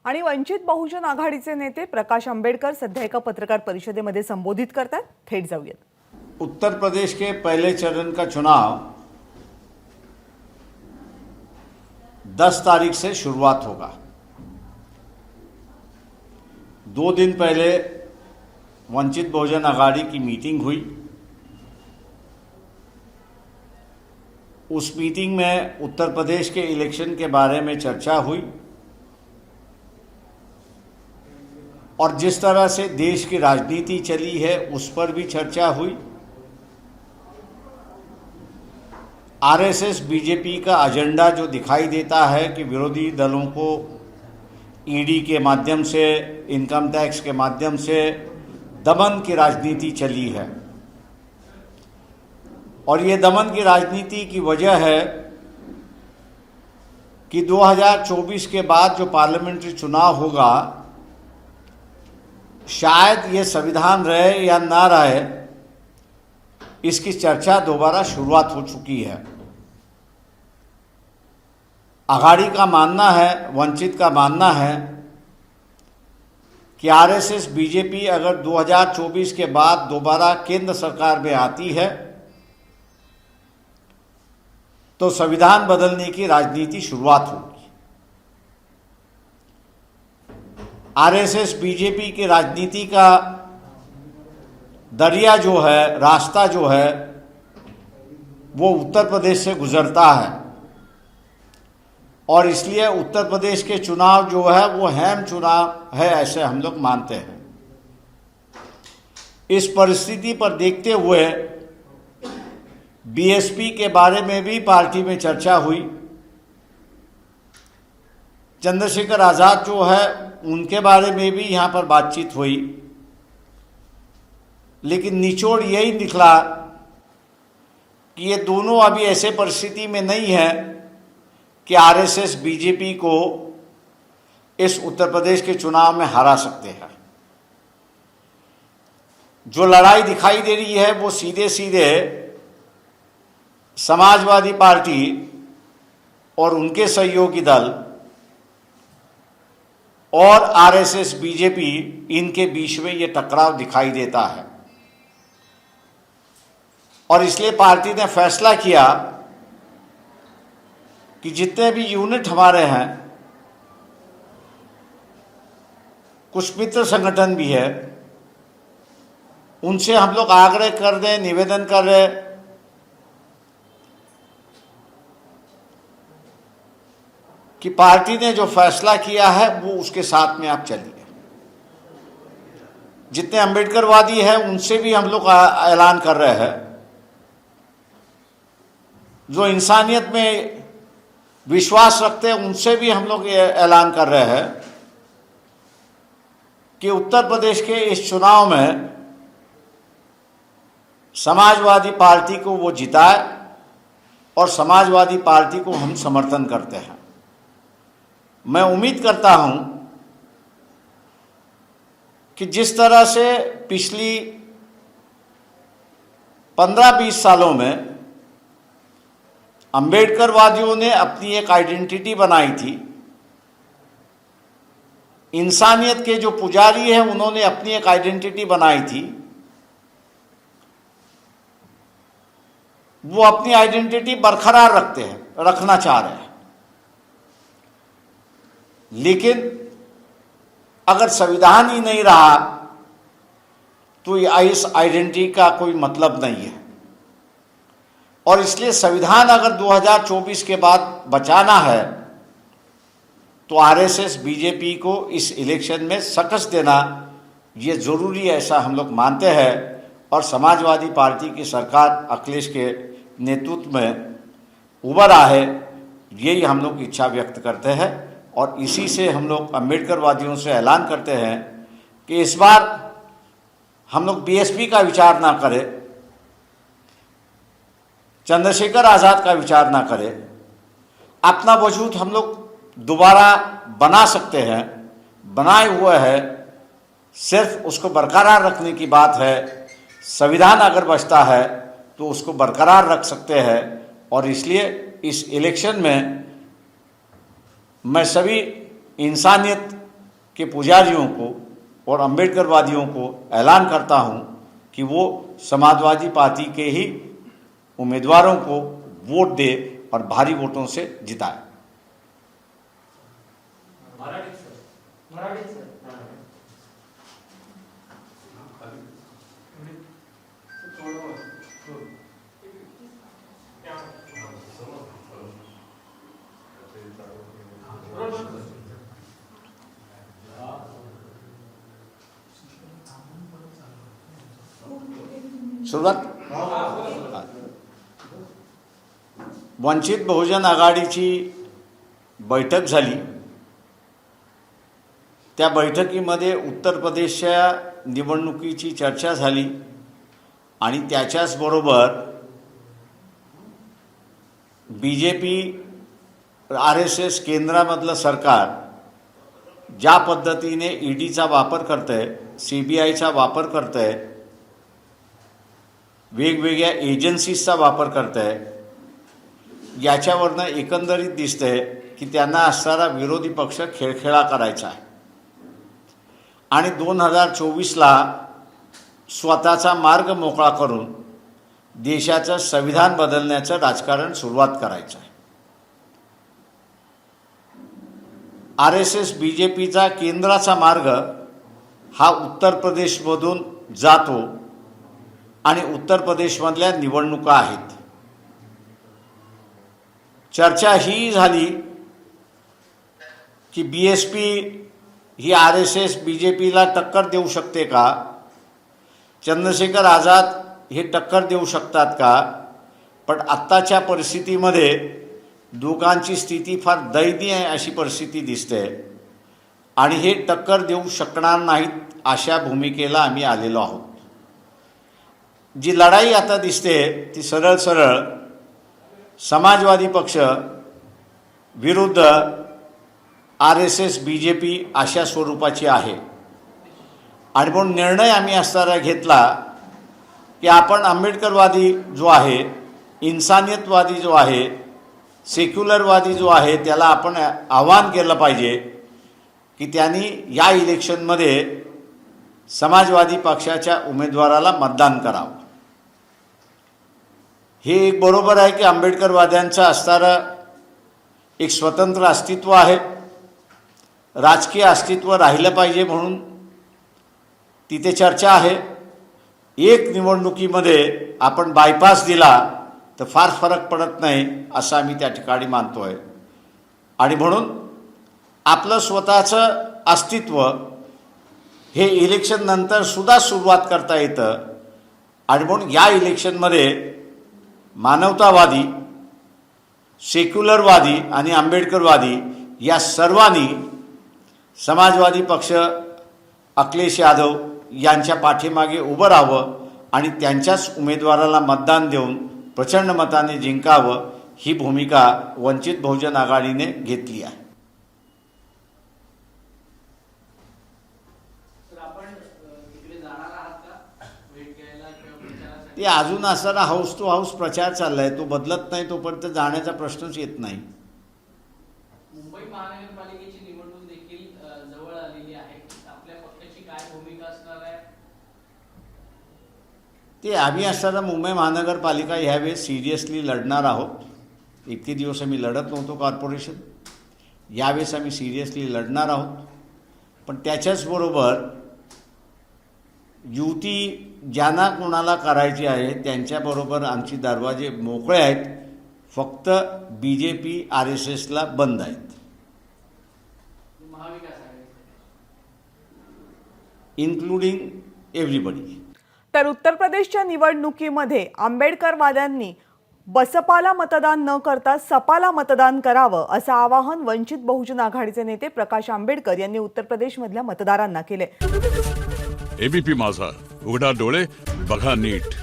आणि वंचित बहुजन आघाडीचे नेते प्रकाश आंबेडकर सध्या एका पत्रकार परिषदेमध्ये संबोधित करतात। थेट जाऊयात। उत्तर प्रदेश के पहले चरण का चुनाव 10 तारीख से शुरुआत होगा। 2 दिन पहले वंचित बहुजन आघाड़ी की मीटिंग हुई। उस मीटिंग में उत्तर प्रदेश के इलेक्शन के बारे में चर्चा हुई और जिस तरह से देश की राजनीति चली है उस पर भी चर्चा हुई। आरएसएस बीजेपी का एजेंडा जो दिखाई देता है कि विरोधी दलों को ईडी के माध्यम से, इनकम टैक्स के माध्यम से दमन की राजनीति चली है और ये दमन की राजनीति की वजह है कि 2024 के बाद जो पार्लियामेंट्री चुनाव होगा, शायद ये संविधान रहे या ना रहे, इसकी चर्चा दोबारा शुरुआत हो चुकी है। आघाड़ी का मानना है, वंचित का मानना है कि आरएसएस बीजेपी अगर 2024 के बाद दोबारा केंद्र सरकार में आती है तो संविधान बदलने की राजनीति शुरुआत होगी। आरएसएस बीजेपी की राजनीति का दरिया जो है, रास्ता जो है, वो उत्तर प्रदेश से गुजरता है और इसलिए उत्तर प्रदेश के चुनाव जो है वो अहम चुनाव है, ऐसे हम लोग मानते हैं। इस परिस्थिति पर देखते हुए बीएसपी के बारे में भी पार्टी में चर्चा हुई। चंद्रशेखर आज़ाद जो है उनके बारे में भी यहाँ पर बातचीत हुई, लेकिन निचोड़ यही निकला कि ये दोनों अभी ऐसे परिस्थिति में नहीं है कि आरएसएस बीजेपी को इस उत्तर प्रदेश के चुनाव में हरा सकते हैं। जो लड़ाई दिखाई दे रही है वो सीधे सीधे समाजवादी पार्टी और उनके सहयोगी दल और आरएसएस बीजेपी, इनके बीच में ये टकराव दिखाई देता है और इसलिए पार्टी ने फैसला किया कि जितने भी यूनिट हमारे हैं, कुछ मित्र संगठन भी है, उनसे हम लोग आग्रह कर दें, निवेदन कर रहे कि पार्टी ने जो फैसला किया है वो उसके साथ में आप चलिए। जितने अम्बेडकरवादी हैं उनसे भी हम लोग ऐलान कर रहे हैं, जो इंसानियत में विश्वास रखते हैं उनसे भी हम लोग ऐलान कर रहे हैं कि उत्तर प्रदेश के इस चुनाव में समाजवादी पार्टी को वो जिताए और समाजवादी पार्टी को हम समर्थन करते हैं। मैं उम्मीद करता हूं कि जिस तरह से पिछली 15-20 सालों में अम्बेडकरवादियों ने अपनी एक आइडेंटिटी बनाई थी, इंसानियत के जो पुजारी हैं उन्होंने अपनी एक आइडेंटिटी बनाई थी, वो अपनी आइडेंटिटी बरकरार रखना चाह रहे हैं। लेकिन अगर संविधान ही नहीं रहा तो इस आइडेंटिटी का कोई मतलब नहीं है और इसलिए संविधान अगर 2024 के बाद बचाना है तो आरएसएस बीजेपी को इस इलेक्शन में शिकस्त देना ये ज़रूरी है, ऐसा हम लोग मानते हैं और समाजवादी पार्टी की सरकार अखिलेश के नेतृत्व में उभर आए, यही हम लोग इच्छा व्यक्त करते हैं और इसी से हम लोग अम्बेडकरवादियों से ऐलान करते हैं कि इस बार हम लोग बीएसपी का विचार ना करें, चंद्रशेखर आज़ाद का विचार ना करें, अपना वजूद हम लोग दोबारा बना सकते हैं, बनाए हुए हैं, सिर्फ उसको बरकरार रखने की बात है। संविधान अगर बचता है तो उसको बरकरार रख सकते हैं और इसलिए इस इलेक्शन में मैं सभी इंसानियत के पुजारियों को और अम्बेडकरवादियों को ऐलान करता हूं कि वो समाजवादी पार्टी के ही उम्मीदवारों को वोट दे और भारी वोटों से जिताए। सुरुवात वंचित बहुजन आघाडीची बैठक झाली। त्या बैठकीमध्ये उत्तर प्रदेशच्या निवडणुकीची चर्चा झाली आणि त्याच्याच बरोबर बीजेपी RSS केंद्रामधलं सरकार ज्या पद्धतीने ईडीचा वापर करतंय, CBIचा वापर करतंय, वेगवेगळ्या एजन्सीजचा वापर करतंय, याच्यावरनं एकंदरीत दिसतंय की त्यांना असणारा विरोधी पक्ष खेळखेळा करायचा आहे आणि 2024ला स्वतःचा मार्ग मोकळा करून देशाचं संविधान बदलण्याचं राजकारण सुरुवात करायचं आहे। RSS BJPचा केंद्राचा मार्ग हा उत्तर प्रदेशमधून जातो आणि उत्तर प्रदेशमधल्या निवडणुका आहेत। चर्चा ही झाली की BSP ही RSS BJPला टक्कर देऊ शकते का, चंद्रशेखर आझाद हे टक्कर देऊ शकतात का। पण आत्ताच्या परिस्थितीमध्ये दोघांची स्थिती फार दयनीय अशी परिस्थिती दिसते आणि हे टक्कर देऊ शकणार नाहीत अशा भूमिकेला आम्ही आलेलो आहोत। जी लढाई आता दिसते ती सरळ सरळ समाजवादी पक्ष विरुद्ध RSS BJP अशा स्वरूपाची आहे आणि म्हणून निर्णय आम्ही असताना घेतला की आपण आंबेडकरवादी जो आहे, इन्सानियतवादी जो आहे, सेक्युलरवादी जो आहे त्याला आपण आवाहन केलं पाहिजे की त्यांनी या इलेक्शनमध्ये समाजवादी पक्षाच्या उमेदवाराला मतदान करावं। हे एक बरोबर आहे की आंबेडकरवाद्यांचं असणारं एक स्वतंत्र अस्तित्व आहे, राजकीय अस्तित्व राहिलं पाहिजे म्हणून तिथे चर्चा आहे। एक निवडणुकीमध्ये आपण बायपास दिला तर फार फरक पडत नाही असं आम्ही त्या ठिकाणी मानतोय आणि म्हणून आपलं स्वतःचं अस्तित्व हे इलेक्शन नंतर सुद्धा सुरुवात करता येतं आणि म्हणून या इलेक्शनमध्ये मानवतावादी, सेक्युलरवादी आणि आंबेडकरवादी या सर्वांनी समाजवादी पक्ष अखिलेश यादव यांच्या पाठीमागे उभं राहावं आणि त्यांच्याच उमेदवाराला मतदान देऊन प्रचंड मताने जिंकावं ही भूमिका वंचित बहुजन आघाडीने घेतली आहे। ते अजून असताना हाऊस टू हाऊस प्रचार चाललाय, तो बदलत नाही तोपर्यंत जाण्याचा प्रश्नच येत नाही। मुंबई महानगरपालिकेची निवडणूक देखील जवळ आलेली आहे, आपल्या पक्षाची काय भूमिका असणार आहे? ते आम्ही असताना मुंबई महानगरपालिका ह्यावेळेस सिरियसली लढणार आहोत। इतके दिवस आम्ही लढत नव्हतो कॉर्पोरेशन, यावेळेस आम्ही सिरियसली लढणार आहोत। पण त्याच्याचबरोबर युती ज्यांना कोणाला करायची आहे त्यांच्याबरोबर आमची दरवाजे मोकळे आहेत, फक्त BJP RSSला बंद आहेत। महाविकास आघाडी इन्क्लुडिंग एव्हरीबडी। तर उत्तर प्रदेशच्या निवडणुकीमध्ये आंबेडकरवाद्यांनी बसपाला मतदान न करता सपाला मतदान करावं असं आवाहन वंचित बहुजन आघाडीचे नेते प्रकाश आंबेडकर यांनी उत्तर प्रदेशमधल्या मतदारांना केले। ABP माझा, उघडा डोळे बघा नीट।